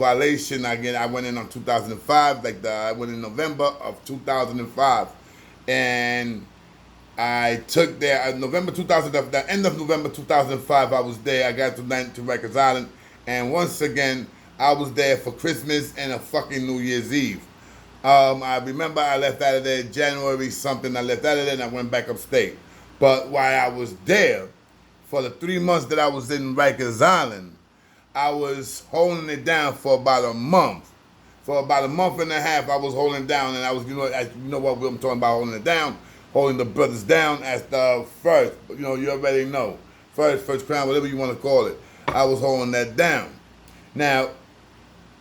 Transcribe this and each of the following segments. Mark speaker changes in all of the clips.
Speaker 1: violation. Again, I went in on 2005. I went in November of 2005, and I took there November 2000. The end of November 2005, I was there. I got to Rikers Island, and once again, I was there for Christmas and a fucking New Year's Eve. I remember I left out of there January something. I left out of there and I went back upstate. But while I was there, for the 3 months that I was in Rikers Island, I was holding it down for about a month. For about a month and a half, I was holding down, and I was, you know what I'm talking about, holding it down, holding the brothers down as the first. You already know, first crown, whatever you want to call it. I was holding that down. Now,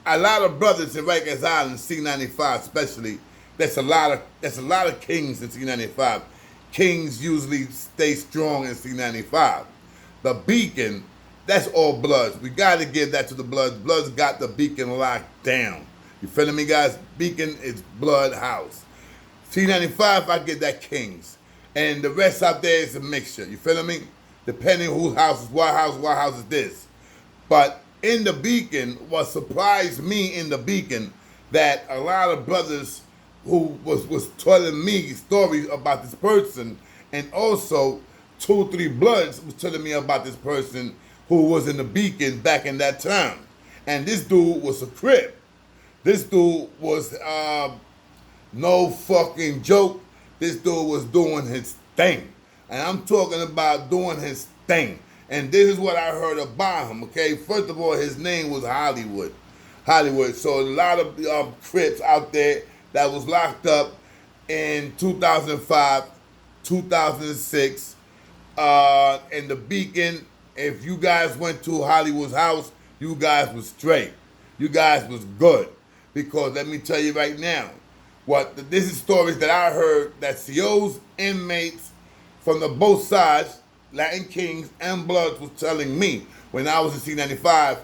Speaker 1: a lot of brothers in Rikers Island, C95 especially, that's a lot of kings in C95. Kings usually stay strong in C95. The Beacon, that's all Bloods. We got to give that to the Bloods. Bloods got the Beacon locked down. You feeling me, guys? Beacon is Blood House. C95, I get that Kings. And the rest out there is a mixture. You feeling me? Depending whose house is what house is this. But in the Beacon, what surprised me in the Beacon, that a lot of brothers who was telling me stories about this person, and also 2-3 Bloods was telling me about this person who was in the Beacon back in that time. And this dude was a crip. This dude was no fucking joke. This dude was doing his thing. And I'm talking about doing his thing. And this is what I heard about him, okay? First of all, his name was Hollywood. So a lot of Crips out there that was locked up in 2005, 2006, in the Beacon. If you guys went to Hollywood's house, you guys was straight. You guys was good. Because let me tell you right now, this is stories that I heard that COs, inmates from the both sides, Latin Kings and Bloods, was telling me when I was in C95,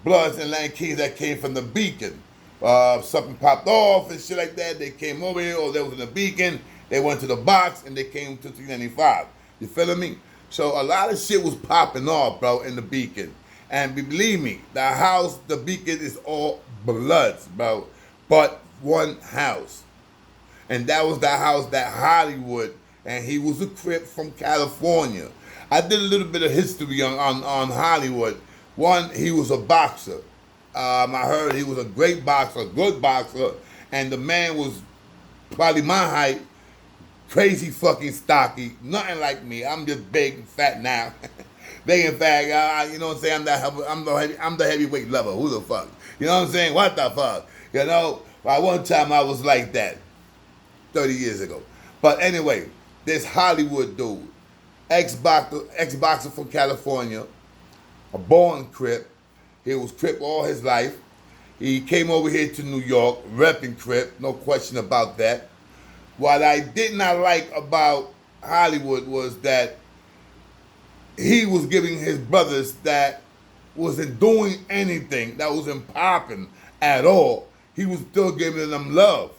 Speaker 1: Bloods and Latin Kings that came from the Beacon. Something popped off and shit like that. They came over here, or they was in the Beacon. They went to the box and they came to C95. You feeling me? So a lot of shit was popping off, bro, in the Beacon. And believe me, the Beacon is all Bloods, bro, but one house. And that was the house that Hollywood, and he was a Crip from California. I did a little bit of history on Hollywood. One, he was a boxer. I heard he was a great boxer, good boxer, and the man was probably my height, crazy fucking stocky, nothing like me. I'm just big and fat now. Big and fat, you know what I'm saying? I'm the heavyweight lover. Who the fuck? You know what I'm saying? What the fuck? You know, by one time I was like that, 30 years ago. But anyway, this Hollywood dude, ex-boxer from California, a born Crip. He was Crip all his life. He came over here to New York, repping Crip, no question about that. What I did not like about Hollywood was that he was giving his brothers that wasn't doing anything, that wasn't popping at all, he was still giving them love.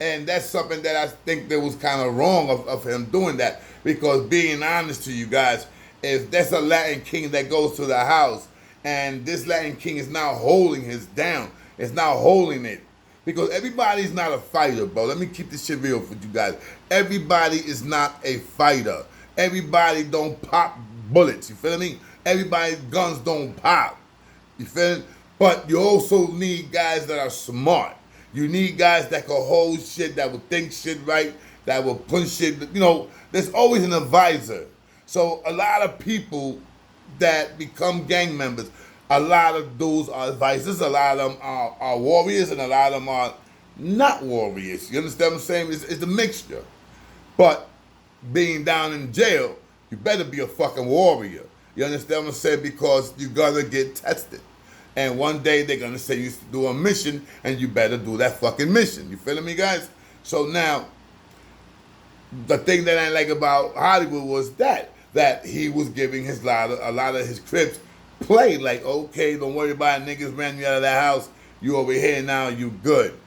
Speaker 1: And that's something that I think that was kind of wrong of him doing that. Because being honest to you guys, if that's a Latin king that goes to the house, and this Latin king is now holding his down, it's now holding it. Because everybody's not a fighter, bro. Let me keep this shit real for you guys. Everybody is not a fighter. Everybody don't pop bullets, you feel me? Everybody's guns don't pop, you feel me? But you also need guys that are smart. You need guys that can hold shit, that will think shit right, that will push shit. You know, there's always an advisor. So a lot of people that become gang members, a lot of those are advisors, a lot of them are warriors, and a lot of them are not warriors. You understand what I'm saying? It's a mixture. But being down in jail, you better be a fucking warrior. You understand what I'm saying? Because you're gonna get tested. And one day they're gonna say you do a mission, and you better do that fucking mission. You feeling me, guys? So now, the thing that I like about Hollywood was that he was giving a lot of his Crips play. Like, okay, don't worry about it, niggas ran you out of that house. You over here now, you good.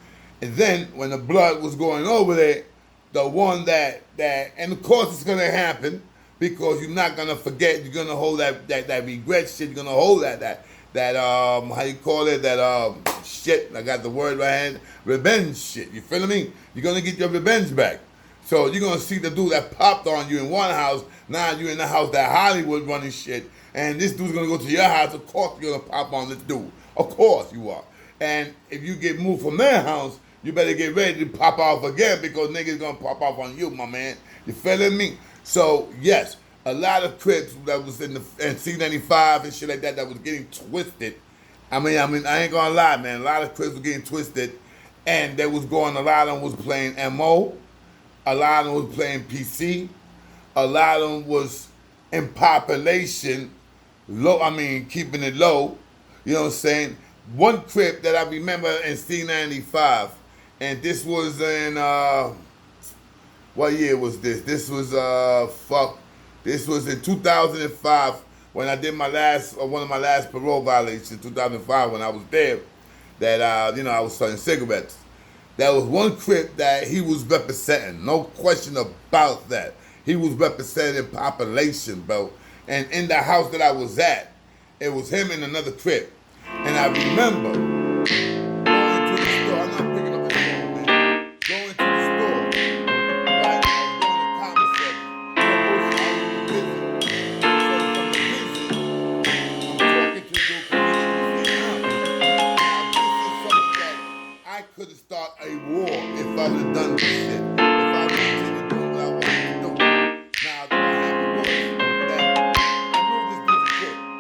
Speaker 1: And then when the Blood was going over there, the one that and of course it's gonna happen, because you're not gonna forget, you're gonna hold that regret shit, you're gonna hold that that how you call it, that shit, I got the word right hand, revenge shit, you feel me? You're gonna get your revenge back. So you're gonna see the dude that popped on you in one house, now you're in the house that Hollywood running shit, and this dude's gonna go to your house, of course you're gonna pop on this dude. Of course you are. And if you get moved from their house, you better get ready to pop off again because niggas gonna pop off on you, my man. You feeling me? So yes, a lot of Crips that was in C95 and shit like that was getting twisted. I mean, I ain't gonna lie, man. A lot of Crips were getting twisted, and they was going. A lot of them was playing MO. A lot of them was playing PC. A lot of them was in population, low. I mean, keeping it low. You know what I'm saying? One Crip that I remember in C95, and this was in what year was this? This was This was in 2005 when I did my one of my last parole violations in 2005 when I was there. That I was selling cigarettes. There was one Crip that he was representing, no question about that. He was representing population, bro. And in the house that I was at, it was him and another Crip. And I remember going to the store. I'm not picking up the phone, man. Going to the store. Right? I was doing a conversation. I'm talking to dude. I could have started a war if I would have done this shit. If I would have continued doing what I wanted to do. Now, what happened was that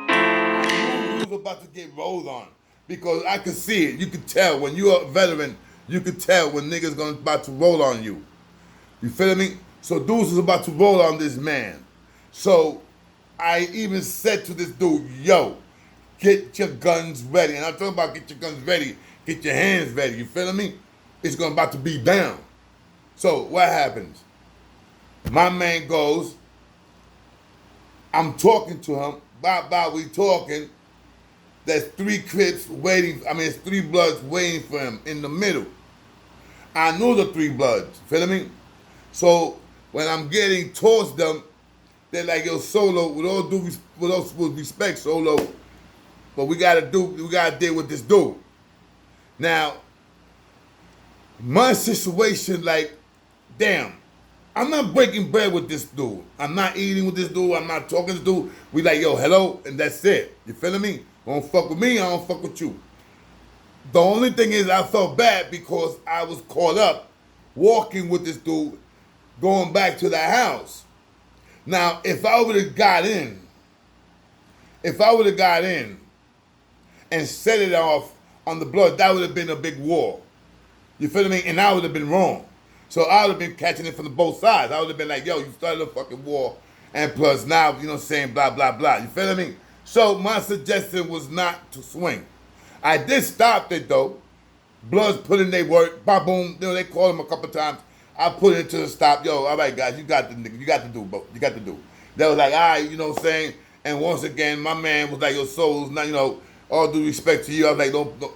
Speaker 1: I knew he was about to get rolled on because I could see it. You could tell when you're a veteran. You could tell when niggas about to roll on you. You feel me? So dudes was about to roll on this man. So I even said to this dude, "Yo, get your guns ready." And I'm talking about get your guns ready. Get your hands ready, you feeling me? It's about to be down. So what happens? My man goes, I'm talking to him, we talking, there's 3 Crips waiting, it's 3 Bloods waiting for him in the middle. I knew the 3 Bloods, feeling me? So when I'm getting towards them, they're like, yo, Solo, with all respect, Solo, but we gotta deal with this dude. Now, my situation, like, damn, I'm not breaking bread with this dude. I'm not eating with this dude. I'm not talking to this dude. We like, yo, hello, and that's it. You feeling me? Don't fuck with me, I don't fuck with you. The only thing is I felt bad because I was caught up walking with this dude going back to the house. Now, if I would have got in and set it off on the blood, that would have been a big war. You feel me? And I would have been wrong. So I would have been catching it from both sides. I would have been like, yo, you started a fucking war, and plus now, you know what I'm saying, blah, blah, blah. You feel me? So my suggestion was not to swing. I did stop it, though. Bloods put in their work, boom, they called him a couple times. I put it to the stop. Yo, all right, guys, you got to do, bro. You got to do. They was like, all right, you know what I'm saying? And once again, my man was like, yo, Souls, not, all due respect to you. I was like, don't,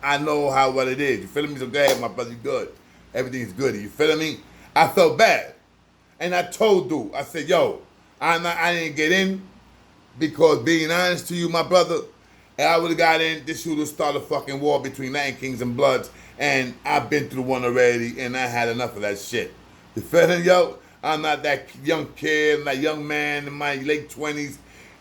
Speaker 1: I know what it is. You feel me? So go ahead, my brother, you good. Everything's good. You feel me? I felt bad. And I told dude, I said, yo, I didn't get in because being honest to you, my brother, if I would have got in, this would have started a fucking war between Latin Kings and Bloods. And I've been through one already, and I had enough of that shit. You feel me, yo? I'm not that young kid, I'm that young man in my late 20s,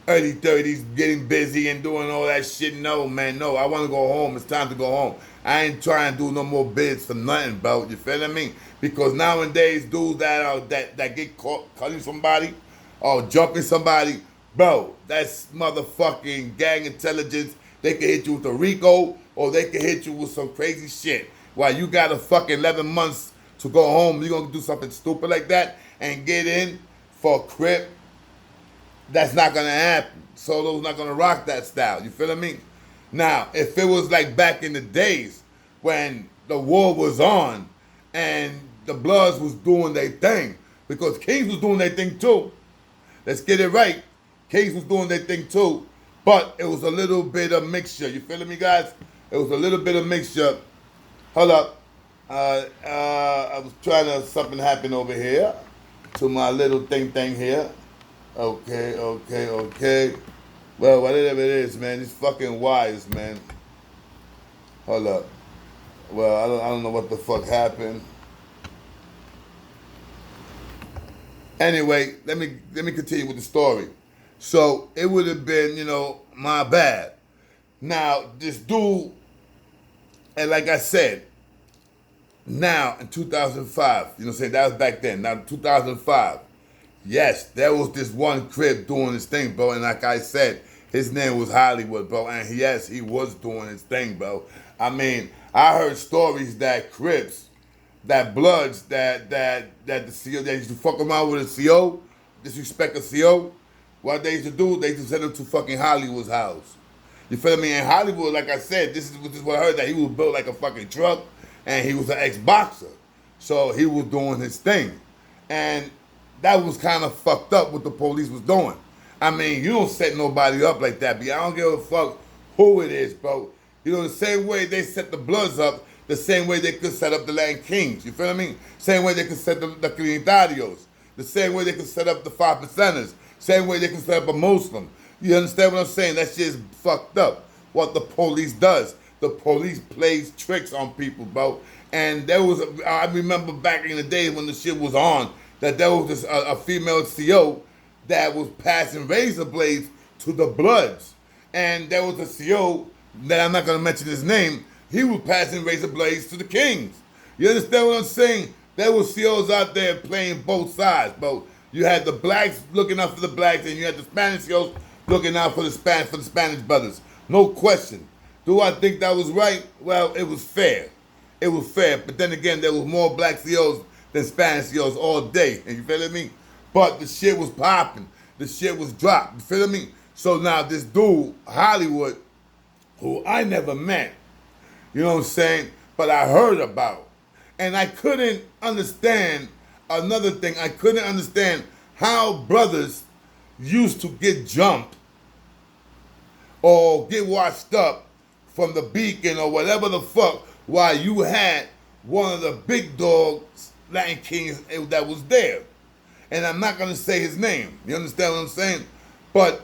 Speaker 1: early 30s, getting busy and doing all that shit. No, man, no. I want to go home. It's time to go home. I ain't trying to do no more bids for nothing, bro. You feel me? Because nowadays, dudes that get caught cutting somebody or jumping somebody, bro, that's motherfucking gang intelligence. They can hit you with a Rico or they can hit you with some crazy shit. While you got a fucking 11 months to go home, you're going to do something stupid like that and get in for a crip. That's not going to happen. Solo's not going to rock that style. You feel me? Now, if it was like back in the days when the war was on and the Bloods was doing their thing, because Kings was doing their thing too. Let's get it right. Kings was doing their thing too. But it was a little bit of mixture. You feeling me, guys? It was a little bit of mixture. Hold up. I was trying to, something happened over here to my little thing here. Okay. Well, whatever it is, man, these fucking wires, man. Hold up. Well, I don't know what the fuck happened. Anyway, let me continue with the story. So it would have been, my bad. Now this dude, and like I said, now in 2005, saying that was back then. Now 2005, yes, there was this one crip doing his thing, bro. And like I said, his name was Hollywood, bro. And yes, he was doing his thing, bro. I mean, I heard stories that crips, that bloods, that the CO, they used to fuck around with a CO, disrespect a CO. What they used to do, they used to send him to fucking Hollywood's house. You feel me? In Hollywood, like I said, this is what I heard, that he was built like a fucking truck, and he was an ex-boxer. So he was doing his thing. And that was kind of fucked up what the police was doing. I mean, you don't set nobody up like that, but I don't give a fuck who it is, bro. The same way they set the Bloods up, the same way they could set up the Latin Kings. You feel what I mean? Same way they could set the Trinitarios. The same way they could set up the 5%ers. Same way they could set up a Muslim. You understand what I'm saying? That shit's fucked up. What the police does. The police plays tricks on people, bro. And there was, I remember back in the days when the shit was on, that there was this, a female CO that was passing razor blades to the Bloods. And there was a CO that I'm not going to mention his name. He was passing razor blades to the Kings. You understand what I'm saying? There was COs out there playing both sides, bro. You had the blacks looking out for the blacks, and you had the Spanish COs looking out for the Spanish brothers. No question. Do I think that was right? Well, it was fair. It was fair. But then again, there was more black COs than Spanish COs all day. And you feel me? But the shit was popping. The shit was dropped. You feel me? So now this dude, Hollywood, who I never met, you know what I'm saying, but I heard about. And I couldn't understand another thing. I couldn't understand how brothers used to get jumped or get washed up from the beacon or whatever the fuck while you had one of the big dogs, Latin Kings, that was there. And I'm not going to say his name. You understand what I'm saying? But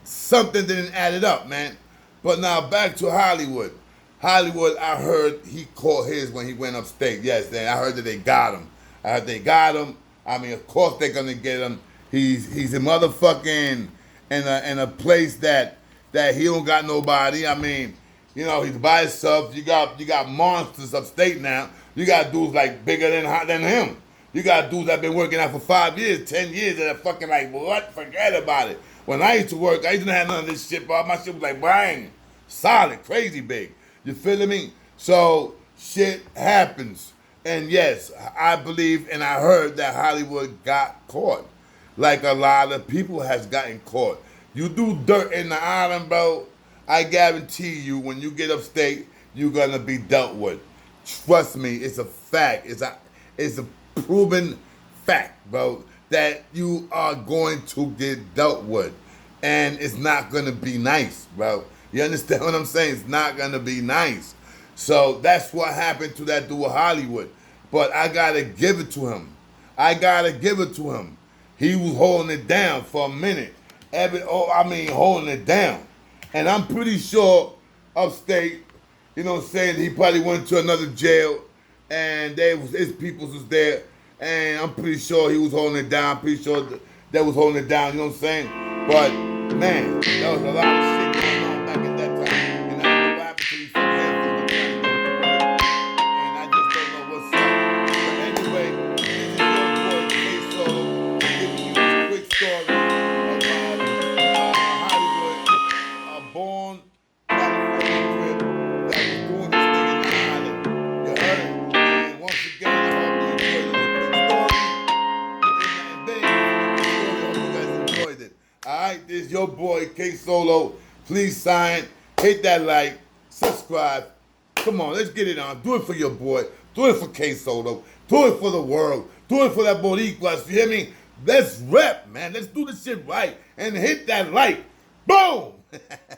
Speaker 1: something didn't add it up, man. But now back to Hollywood. Hollywood, I heard he caught his when he went upstate. Yes, I heard that they got him. I heard they got him. I mean, of course they're gonna get him. He's a motherfucking in a place that he don't got nobody. I mean, he's by himself. You got monsters upstate now. You got dudes like bigger than him. You got dudes that been working out for 5 years, 10 years, that are fucking like, what? Forget about it. When I used to work, I used to have none of this shit, bro. My shit was like, bang, solid, crazy big. You feel me? So shit happens. And yes, I believe and I heard that Hollywood got caught. Like a lot of people has gotten caught. You do dirt in the island, bro, I guarantee you when you get upstate, you're gonna be dealt with. Trust me, it's a fact. It's a proven fact, bro, that you are going to get dealt with. And it's not gonna be nice, bro. You understand what I'm saying? It's not gonna be nice. So that's what happened to that dude Hollywood. But I gotta give it to him. He was holding it down for a minute. Holding it down. And I'm pretty sure upstate, he probably went to another jail and his peoples was there. And I'm pretty sure he was holding it down. Pretty sure they was holding it down, you know what I'm saying? But, man, there was a lot of shit going on back at that time. And I don't know what happened to these fucking handfuls of trying to go to work. And I just don't know what's up. But anyway, this is your boy, K-Solo, giving you this quick story about Hollywood, a born California crip that was doing this thing in the island. You heard it? And once again, I hope you enjoyed it. Alright, this is your boy K-Solo. Please sign, hit that like, subscribe. Come on, let's get it on. Do it for your boy. Do it for K-Solo. Do it for the world. Do it for that Boricuas. You hear me? Let's rep, man. Let's do this shit right. And hit that like. Boom!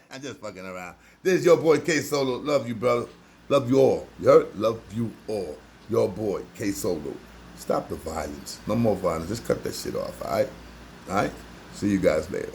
Speaker 1: I'm just fucking around. This is your boy K-Solo. Love you, brother. Love you all. You heard? Love you all. Your boy K-Solo. Stop the violence. No more violence. Just cut that shit off, alright? Alright? See you guys later.